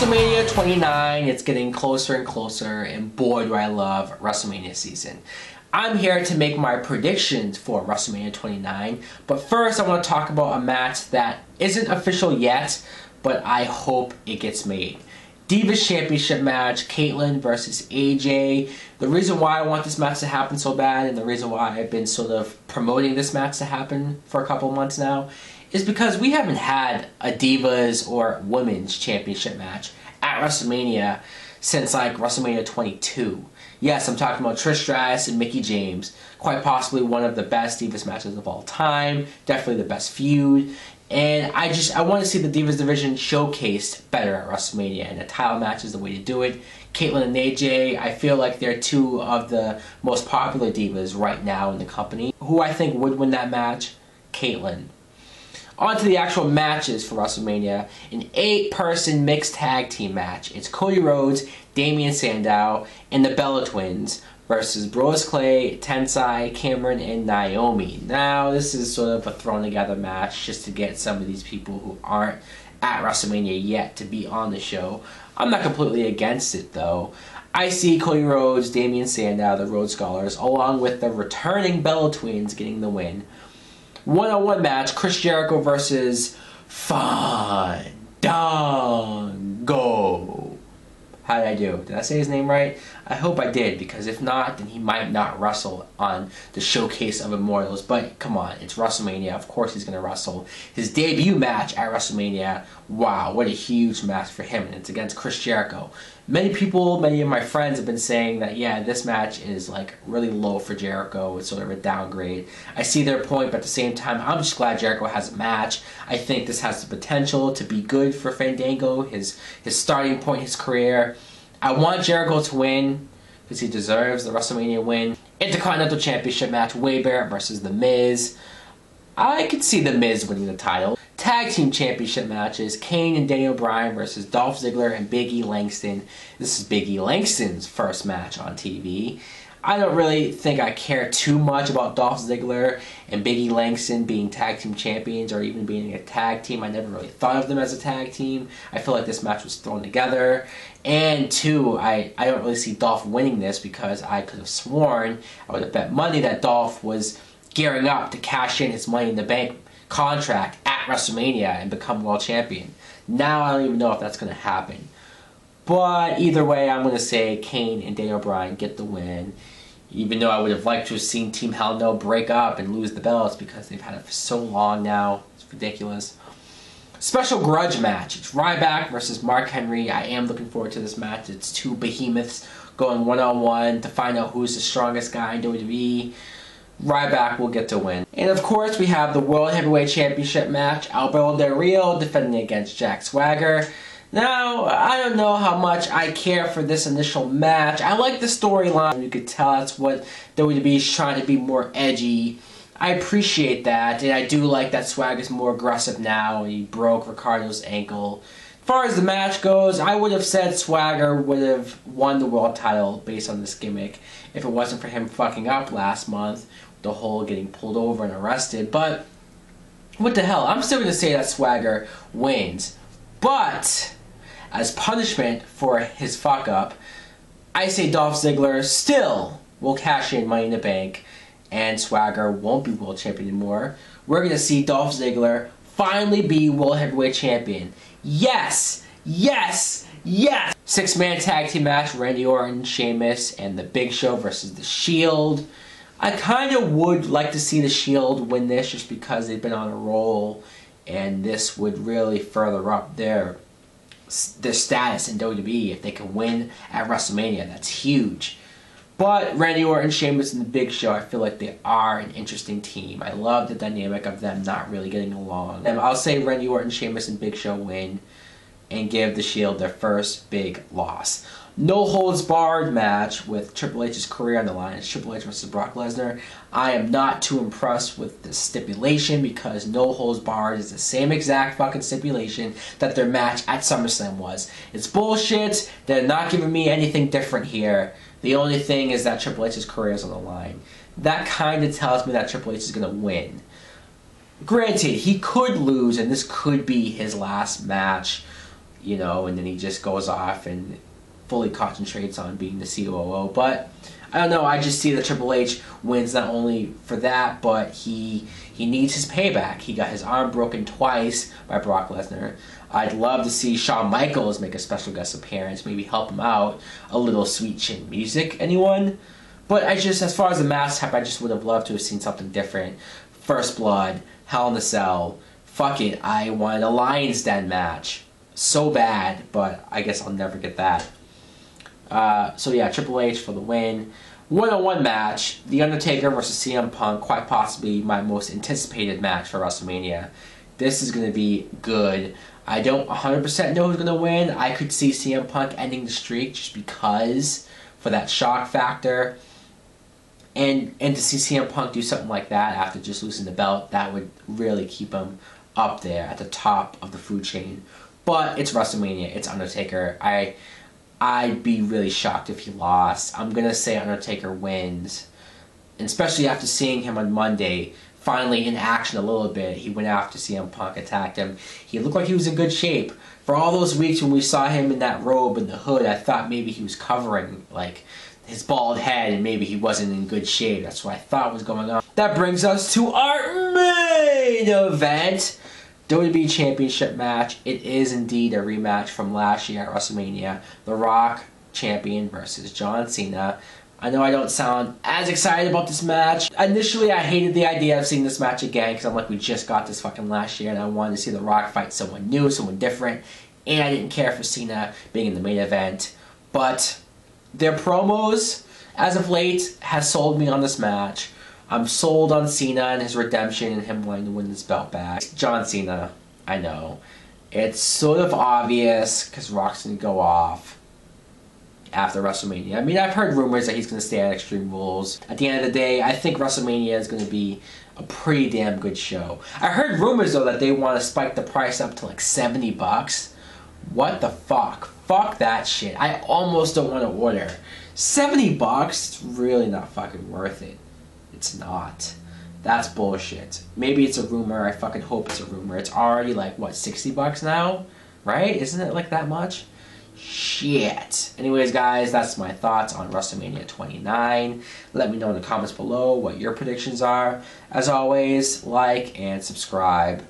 WrestleMania 29, it's getting closer and closer, and boy do I love WrestleMania season. I'm here to make my predictions for WrestleMania 29, but first I want to talk about a match that isn't official yet, but I hope it gets made. Divas Championship Match, Kaitlyn versus AJ. The reason why I want this match to happen so bad, and the reason why I've been sort of promoting this match to happen for a couple months now, is because we haven't had a Divas or Women's Championship match at WrestleMania since like WrestleMania 22. Yes, I'm talking about Trish Stratus and Mickie James. Quite possibly one of the best Divas matches of all time. Definitely the best feud. And I want to see the Divas division showcased better at WrestleMania, and a title match is the way to do it. Kaitlyn and AJ, I feel like they're two of the most popular Divas right now in the company. Who I think would win that match? Kaitlyn. On to the actual matches for WrestleMania. An 8-person mixed tag team match. It's Cody Rhodes, Damien Sandow, and the Bella Twins versus Brodus Clay, Tensai, Cameron, and Naomi. Now, this is sort of a thrown together match just to get some of these people who aren't at WrestleMania yet to be on the show. I'm not completely against it though. I see Cody Rhodes, Damien Sandow, the Rhodes Scholars, along with the returning Bella Twins getting the win. One-on-one match, Chris Jericho versus Fandango. How did I do? Did I say his name right? I hope I did, because if not, then he might not wrestle on the Showcase of Immortals. But come on, it's WrestleMania. Of course he's going to wrestle. His debut match at WrestleMania, wow, what a huge match for him. And it's against Chris Jericho. Many people, many of my friends have been saying that, yeah, this match is like really low for Jericho. It's sort of a downgrade. I see their point, but at the same time, I'm just glad Jericho has a match. I think this has the potential to be good for Fandango, his starting point, his career. I want Jericho to win because he deserves the WrestleMania win. Intercontinental Championship match, Wade Barrett versus The Miz. I could see The Miz winning the title. Tag Team Championship matches, Kane and Daniel Bryan versus Dolph Ziggler and Big E Langston. This is Big E Langston's first match on TV. I don't really think I care too much about Dolph Ziggler and Big E Langston being tag team champions or even being a tag team. I never really thought of them as a tag team. I feel like this match was thrown together. And two, I don't really see Dolph winning this because I could have sworn, I would have bet money that Dolph was gearing up to cash in his Money in the Bank contract at WrestleMania and become world champion. Now I don't even know if that's going to happen. But either way, I'm going to say Kane and Daniel Bryan get the win. Even though I would have liked to have seen Team Hell No break up and lose the belts because they've had it for so long now. It's ridiculous. Special grudge match. It's Ryback versus Mark Henry. I am looking forward to this match. It's two behemoths going one-on-one to find out who's the strongest guy in WWE. Ryback will get to win. And of course, we have the World Heavyweight Championship match. Alberto Del Rio defending against Jack Swagger. Now, I don't know how much I care for this initial match. I like the storyline. You could tell that's what WWE is trying to be more edgy. I appreciate that, and I do like that Swagger's more aggressive now. He broke Ricardo's ankle. As far as the match goes, I would have said Swagger would have won the world title based on this gimmick if it wasn't for him fucking up last month, the whole getting pulled over and arrested. But what the hell? I'm still going to say that Swagger wins. But as punishment for his fuck up, I say Dolph Ziggler still will cash in Money in the Bank and Swagger won't be world champion anymore. We're going to see Dolph Ziggler finally be world heavyweight champion. Yes! Yes! Yes! 6-man tag team match, Randy Orton, Sheamus, and The Big Show versus The Shield. I kind of would like to see The Shield win this just because they've been on a roll, and this would really further up their status in WWE if they can win at WrestleMania. That's huge. But Randy Orton, Sheamus, and The Big Show, I feel like they are an interesting team. I love the dynamic of them not really getting along. And I'll say Randy Orton, Sheamus, and Big Show win and give The Shield their first big loss. No holds barred match with Triple H's career on the line. It's Triple H versus Brock Lesnar. I am not too impressed with the stipulation because no holds barred is the same exact fucking stipulation that their match at SummerSlam was. It's bullshit. They're not giving me anything different here. The only thing is that Triple H's career is on the line. That kind of tells me that Triple H is going to win. Granted, he could lose and this could be his last match. you know, and then he just goes off and fully concentrates on being the COO. But I don't know, I just see that Triple H wins not only for that, but he needs his payback. He got his arm broken twice by Brock Lesnar. I'd love to see Shawn Michaels make a special guest appearance, maybe help him out. A little Sweet Chin Music, anyone? But as far as the match type, I just would have loved to have seen something different. First Blood, Hell in a Cell. Fuck it, I wanted a Lion's Den match. So bad, but I guess I'll never get that. So yeah, Triple H for the win. One-on-one match, The Undertaker versus CM Punk, quite possibly my most anticipated match for WrestleMania. This is going to be good. I don't 100% know who's going to win. I could see CM Punk ending the streak just because, for that shock factor. And to see CM Punk do something like that after just losing the belt, that would really keep him up there at the top of the food chain. But it's WrestleMania, it's Undertaker. I'd be really shocked if he lost. I'm going to say Undertaker wins. And especially after seeing him on Monday, finally in action a little bit. He went after CM Punk, attacked him. He looked like he was in good shape. For all those weeks when we saw him in that robe and the hood, I thought maybe he was covering, like, his bald head and maybe he wasn't in good shape. That's what I thought was going on. That brings us to our main event. WWE Championship match. It is indeed a rematch from last year at WrestleMania. The Rock champion versus John Cena. I know I don't sound as excited about this match. Initially, I hated the idea of seeing this match again because I'm like, we just got this fucking last year and I wanted to see The Rock fight someone new, someone different. And I didn't care for Cena being in the main event. But their promos, as of late, has sold me on this match. I'm sold on Cena and his redemption and him wanting to win this belt back. John Cena, I know. It's sort of obvious because Rock's going to go off after WrestleMania. I mean, I've heard rumors that he's going to stay at Extreme Rules. At the end of the day, I think WrestleMania is going to be a pretty damn good show. I heard rumors, though, that they want to spike the price up to like $70. What the fuck? Fuck that shit. I almost don't want to order. $70? It's really not fucking worth it. It's not. That's bullshit. Maybe it's a rumor. I fucking hope it's a rumor. It's already like, what, $60 now? Right? Isn't it like that much? Shit. Anyways, guys, that's my thoughts on WrestleMania 29. Let me know in the comments below what your predictions are. As always, like and subscribe.